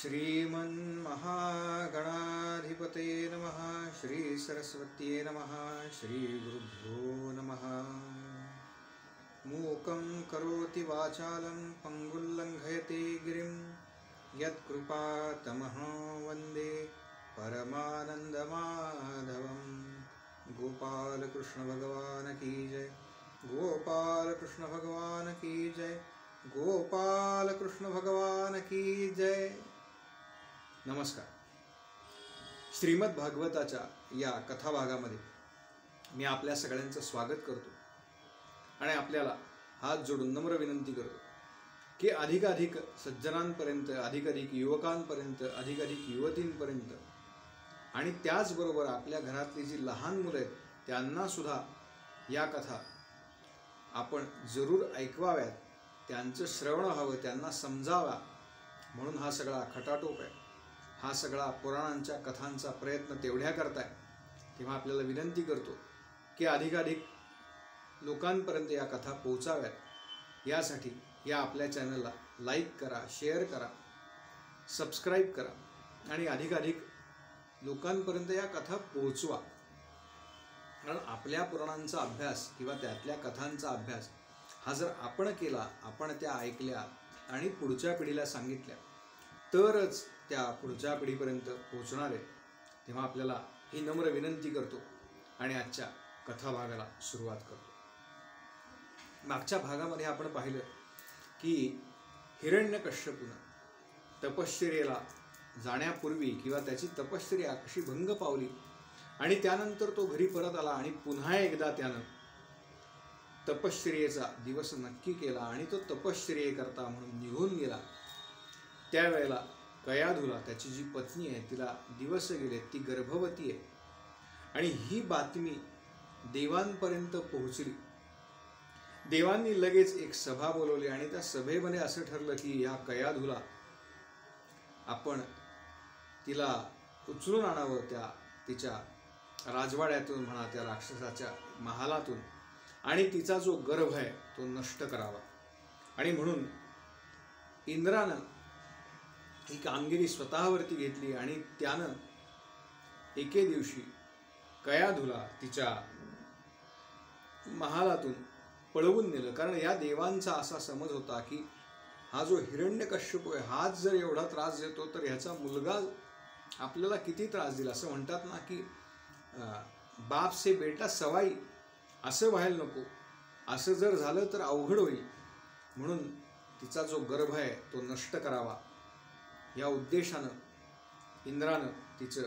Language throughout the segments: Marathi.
श्रीमन्महागणाधिपते नमः। श्री सरस्वत्यै नमः। श्री गुरुभ्यो नमः। मूकं करोति वाचालं पंगुल्लंघयते गिरिं यत्कृपातमहं वन्दे परमानन्दमाधवं। गोपाल कृष्ण भगवान की जय। गोपाल कृष्ण भगवान की जय। गोपाल कृष्ण भगवान की जय। नमस्कार। श्रीमद भागवताच्या या कथाभागामध्ये मी आपल्या सगळ्यांचं स्वागत करतो आणि आपल्याला हात जोडून नम्र विनंती करतो की अधिकाधिक सज्जनांपर्यंत, अधिकाधिक युवकांपर्यंत, अधिकाधिक युवतींपर्यंत आणि त्याचबरोबर आपल्या घरातली जी लहान मुलं आहेत त्यांना सुद्धा या कथा आपण जरूर ऐकवाव्यात, त्यांचं श्रवण व्हावं, त्यांना समजावा म्हणून हा सगळा खटाटोप आहे। हा सगळा पुराणांच्या कथांचा प्रयत्न तेवढ्या करताय तेव्हा आपल्याला विनंती करतो की अधिकाधिक लोकांपर्यंत या कथा पोहोचाव्यात। यासाठी या आपल्या चॅनलला लाईक करा, शेअर करा, सबस्क्राईब करा आणि अधिकाधिक लोकांपर्यंत या कथा पोहोचवा। कारण आपल्या पुराणांचा अभ्यास किंवा त्यातल्या कथांचा अभ्यास हा जर आपण केला, आपण त्या ऐकल्या आणि पुढच्या पिढीला सांगितल्या तरच त्या पुढच्या पिढीपर्यंत पोहोचणार आहे। तेव्हा आपल्याला ही नम्र विनंती करतो आणि आजच्या कथाभागाला सुरुवात करतो। मागच्या भागामध्ये आपण पाहिलं की हिरण्यकश्यपूने तपश्चर्येला जाण्यापूर्वी किंवा त्याची तपश्चर्या कशी भंग पावली आणि त्यानंतर तो घरी परत आला आणि पुन्हा एकदा त्यानं तपश्चर्येचा दिवस नक्की केला आणि तो तपश्चर्येकरता म्हणून निघून गेला। त्यावेळेला कयाधूला, त्याची जी पत्नी आहे, तिला दिवस गेले, ती गर्भवती आहे आणि ही बातमी देवांपर्यंत पोहोचली। देवांनी लगेच एक सभा बोलवली आणि त्या सभेमध्ये असं ठरलं की या कयाधूला आपण तिला उचलून आणावं, त्या तिच्या राजवाड्यातून म्हणा, त्या राक्षसाच्या महालातून, आणि तिचा जो गर्भ आहे तो नष्ट करावा। आणि म्हणून इंद्रानं ही कामगिरी स्वतःवरती घेतली आणि त्यानं एके दिवशी कयाधूला तिच्या महालातून पळवून नेलं। कारण या देवांचा असा समज होता की हा जो हिरण्यकश्यप आहे हाच जर एवढा त्रास देतो तर ह्याचा मुलगा आपल्याला किती त्रास दिला। असं म्हणतात ना की बाप से बेटा सवाई, असं व्हायला नको, असं जर झालं तर अवघड होईल। म्हणून तिचा जो गर्भ आहे तो नष्ट करावा या उद्देशानं इंद्रानं तिचं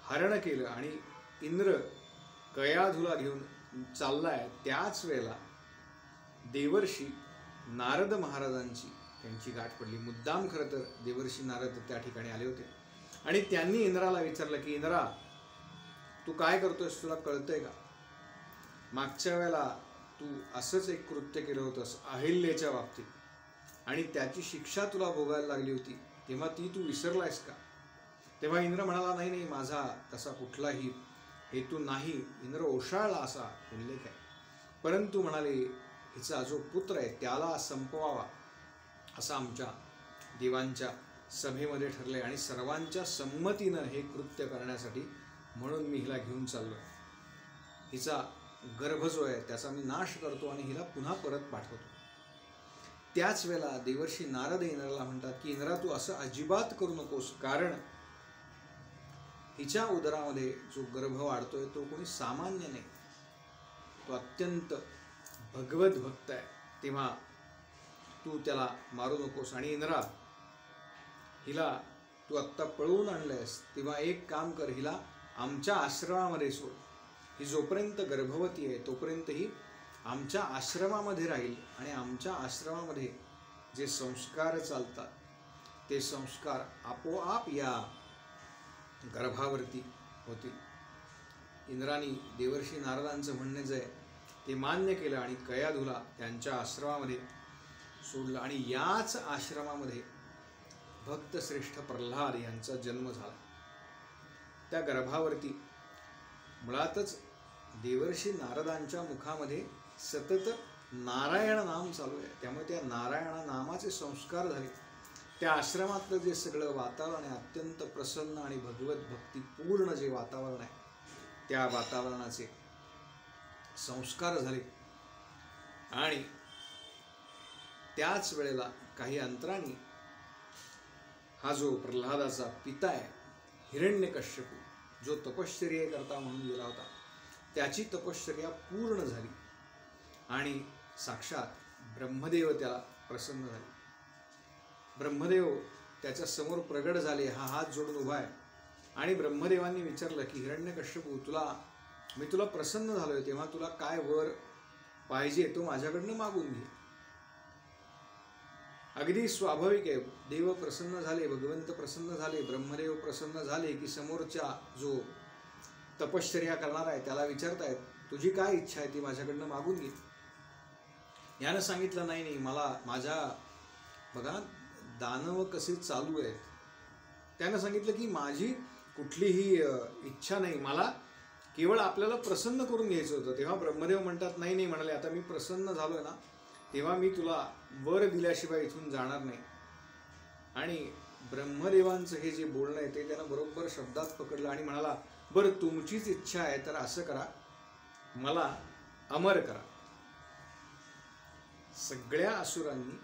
हरण केलं आणि इंद्र कयाधूला घेऊन चाललाय। त्याच वेळेला देवर्षी नारद महाराजांची त्यांची गाठ पडली। मुद्दाम खरं तर देवर्षी नारद त्या ठिकाणी आले होते आणि त्यांनी इंद्राला विचारलं की इंद्रा, तू काय करतोयस, तुला कळतंय का? मागच्या वेळेला तू असंच एक कृत्य केलं होतंस अहिल्याच्या बाबतीत आणि त्याची शिक्षा तुला भोगायला लागली होती, तेव्हा ती तू विसरलायस का? तेव्हा इंद्र म्हणाला, नाही नाही, माझा तसा कुठलाही हेतू नाही। इंद्र ओशाळला असा उल्लेख आहे, परंतु म्हणाले हिचा जो पुत्र आहे त्याला संपवावा असं आमच्या देवांच्या सभेमध्ये ठरले आणि सर्वांच्या संमतीनं हे कृत्य करण्यासाठी म्हणून मी हिला घेऊन चाललो। हिचा गर्भ जो आहे त्याचा मी नाश करतो आणि हिला पुन्हा परत पाठवतो। त्याच वेळेला देवर्षी नारद इंद्राला म्हणतात की इंद्रा, तू असं अजिबात करू नकोस, कारण हिच्या उदरामध्ये जो गर्भ वाढतोय तो कोणी सामान्य नाही, तो अत्यंत भगवत भक्त आहे, तेव्हा तू त्याला मारू नकोस। आणि इंद्रा, हिला तू आत्ता पळवून आणलंयस तेव्हा एक काम कर, हिला आमच्या आश्रमामध्ये सोड। ही जोपर्यंत गर्भवती आहे तोपर्यंत ही आमच्या आश्रमामध्ये राहील आणि आमच्या आश्रमामध्ये जे संस्कार चालतात ते संस्कार आपोआप या गर्भावरती होतील। इंद्रानी देवर्षी नारदांचं म्हणणं जे आहे ते मान्य केलं आणि कयाधूला त्यांच्या आश्रमामध्ये सोडलं आणि याच आश्रमामध्ये भक्तश्रेष्ठ प्रल्हाद यांचा जन्म झाला। त्या गर्भावरती मुळातच देवर्षी नारदांच्या मुखामध्ये सतत नारायण नाम चालू आहे, त्यामुळे त्या नारायण नामाचे संस्कार झाले त्या आश्रमातलं जे सगळं वातावरण आहे अत्यंत प्रसन्न आणि भगवत भक्तिपूर्ण जे वातावरण आहे, त्या वातावरणाचे संस्कार झाले. आणि त्याच वेळेला काही अंतराने हा जो प्रल्हादाचा पिता आहे हिरण्यकश्यपू, जो तपश्चर्या करता म्हणून गेला होता, त्याची तपश्चर्या पूर्ण झाली आणि साक्षात ब्रह्मदेव त्याला प्रसन्न झाले. ब्रह्मदेव त्याच्या समोर प्रगट झाले, हा हात जोडून उभा आहे. आणि ब्रह्मदेवांनी विचारलं की हिरण्यकश्यपू, मी तुला प्रसन्न झालोय, तेव्हा तुला काय वर पाहिजे तो माझ्याकडनं मागून घे. अगदी स्वाभाविक आहे. देव प्रसन्न झाले, भगवंत प्रसन्न झाले, ब्रह्मदेव प्रसन्न झाले की समोरच्या जो तपश्चर्या करणार आहे त्याला विचारतायत, तुझी काय इच्छा आहे ती माझ्याकडनं मागून घे. यानं सांगितलं, नाही मला माझ्या बघा दानव कसे चालू आहेत. त्यानं सांगितलं की माझी कुठलीही इच्छा नाही, मला केवळ आपल्याला प्रसन्न करून घ्यायचं होतं. तेव्हा ब्रह्मदेव म्हणतात, नाही म्हणाले, आता मी प्रसन्न झालोय ना, तेव्हा मी तुला वर दिल्याशिवाय इथून जाणार नाही. आणि ब्रह्मदेवांचं हे जे बोलणं आहे ते त्यानं बरोबर शब्दात पकडलं आणि म्हणाला, बरं तुमचीच इच्छा आहे तर असं करा, मला अमर करा. सगळ्या असुरांनी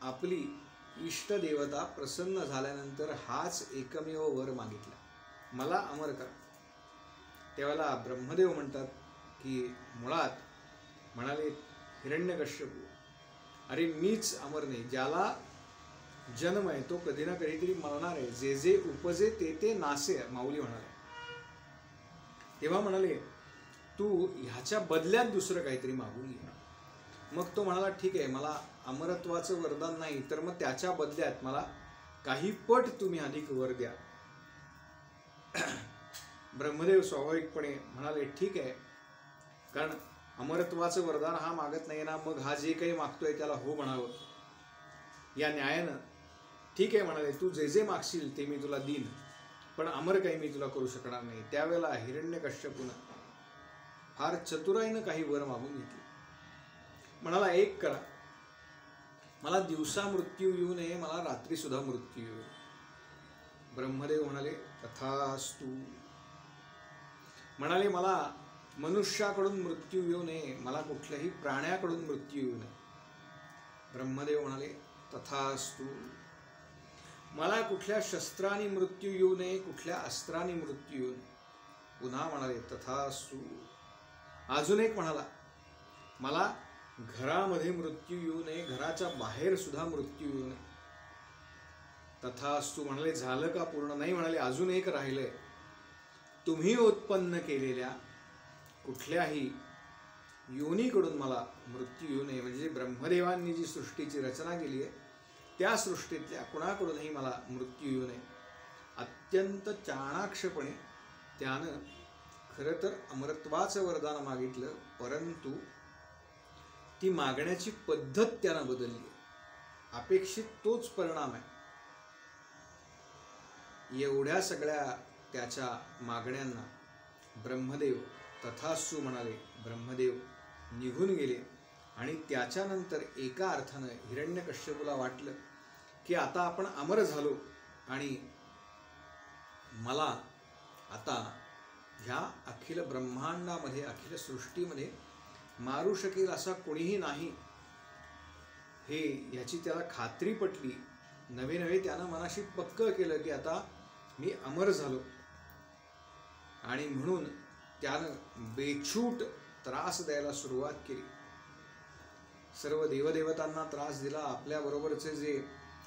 आपली इष्टदेवता प्रसन्न झाल्यानंतर हाच एकमेव वर मागितला, मला अमर करा. त्यावेळेला ब्रह्मदेव म्हणतात की मुळात म्हणाले हिरण्यकश्यपू, अरे मीच अमर नाही, ज्याला जन्म आहे तो कधी ना कधीतरी मरणार आहे, जे जे उपजे ते ते नासे, माऊली म्हणाले. तेव्हा म्हणाले तू ह्याच्या बदल्यात दुसरं काहीतरी मागून घे. मग तो म्हणाला, ठीक आहे, मला अमरत्वाचं वरदान नाही, तर मग त्याच्या बदल्यात मला काही पट तुम्ही अधिक वर द्या. ब्रह्मदेव स्वाभाविकपणे म्हणाले, ठीक आहे, कारण अमरत्वाचं वरदान हा मागत नाही ना, मग हा जे काही मागतोय त्याला हो म्हणावं. या न्यायानं ठीक आहे म्हणाले, तू जे जे मागशील ते मी तुला देईन, पण अमर काही मी तुला करू शकणार नाही. त्यावेळेला हिरण्यकश्यपूनं फार चतुराईनं काही वर मागून घेतली. म्हणाला, एक करा, मला दिवसा मृत्यू येऊ नये, मला रात्री सुद्धा मृत्यू येऊ. ब्रह्मदेव म्हणाले, तथास्तु. म्हणाले, मला मनुष्याकडून मृत्यू येऊ नये, मला कुठल्याही प्राण्याकडून मृत्यू येऊ नये. ब्रह्मदेव म्हणाले, तथास्तु. मला कुठल्या शस्त्राने मृत्यू येऊ नये, कुठल्या अस्त्राने मृत्यू येऊ नये. पुन्हा म्हणाले, तथास्तु. अजून एक म्हणाला, मला घरामध्ये मृत्यू येऊ नये, घराच्या बाहेर सुद्धा मृत्यू येऊ नये. तथास्तु. म्हणाले, झालं का पूर्ण? नाही म्हणाले, अजून एक राहिलंय, तुम्ही उत्पन्न केलेल्या कुठल्याही योनीकडून मला मृत्यू येऊ नये. म्हणजे ब्रह्मदेवांनी जी सृष्टीची रचना केली आहे त्या सृष्टीतल्या कुणाकडूनही मला मृत्यू येऊ नये. अत्यंत चाणाक्षपणे त्यानं खरं तर अमरत्वाचं वरदान मागितलं, परंतु ती मागण्याची पद्धत त्यानं बदलली. अपेक्षित तोच परिणाम आहे. एवढ्या सगळ्या त्याच्या मागण्यांना ब्रह्मदेव तथास्तु म्हणाले. ब्रह्मदेव निघून गेले आणि त्याच्यानंतर एका अर्थानं हिरण्यकश्यपूला वाटलं की आता आपण अमर झालो आणि मला आता ह्या अखिल ब्रह्मांडामध्ये, अखिल सृष्टीमध्ये मारू शकेल असा कोणीही नाही, हे याची त्याला खात्री पटली. नवे नवे त्यानं मनाशी पक्क केलं की आता मी अमर झालो. आणि म्हणून त्यानं बेछूट त्रास द्यायला सुरुवात केली. सर्व देवदेवतांना त्रास दिला, आपल्याबरोबरचे जे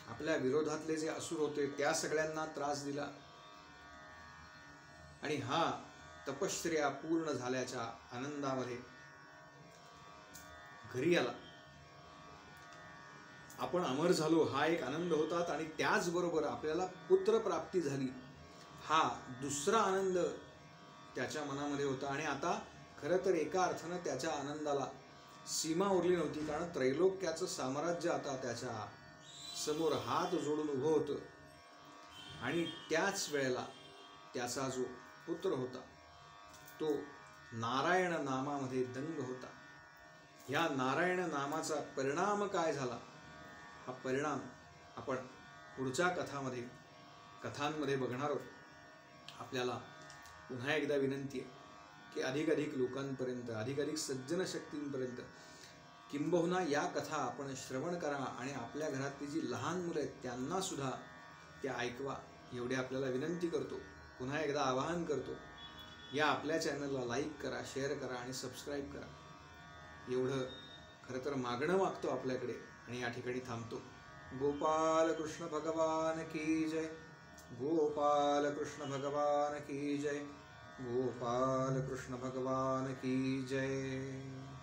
आपल्या विरोधातले जे असुर होते त्या सगळ्यांना त्रास दिला. आणि हा तपश्चर्या पूर्ण झाल्याच्या आनंदामध्ये घरी आला. आपण अमर झालो हा एक आनंद होता, आणि त्याचबरोबर आपल्याला पुत्र प्राप्ती झाली हा दुसरा आनंद त्याच्या मनामध्ये होता. आणि आता खरं तर एका अर्थानं त्याच्या आनंदाला सीमा उरली नव्हती, कारण त्रैलोक्याचं साम्राज्य आता त्याच्या समोर हात जोडून उभं होतं. आणि त्याच वेळेला त्याचा जो पुत्र होता तो नारायण नामामध्ये दंग होता. ह्या नारायण नामाचा परिणाम काय झाला हा परिणाम आपण पुढच्या कथांमध्ये बघणार आहोत. आपल्याला पुन्हा एकदा विनंती आहे की अधिकाधिक लोकांपर्यंत, अधिकाधिक सज्जन शक्तींपर्यंत किंबहुना या कथा आपण श्रवण करा आणि आपल्या घरातली जी लहान मुलं आहेत त्यांना सुद्धा त्या ऐकवा, एवढी आपल्याला विनंती करतो. पुन्हा एकदा आवाहन करतो, या आपल्या चॅनलला लाईक करा, शेअर करा आणि सबस्क्राईब करा. एवढं खरं तर मागणं मागतो आपल्याकडे आणि या ठिकाणी थांबतो. गोपाल कृष्ण भगवान की जय. गोपाल कृष्ण भगवान की जय. गोपाल कृष्ण भगवान की जय.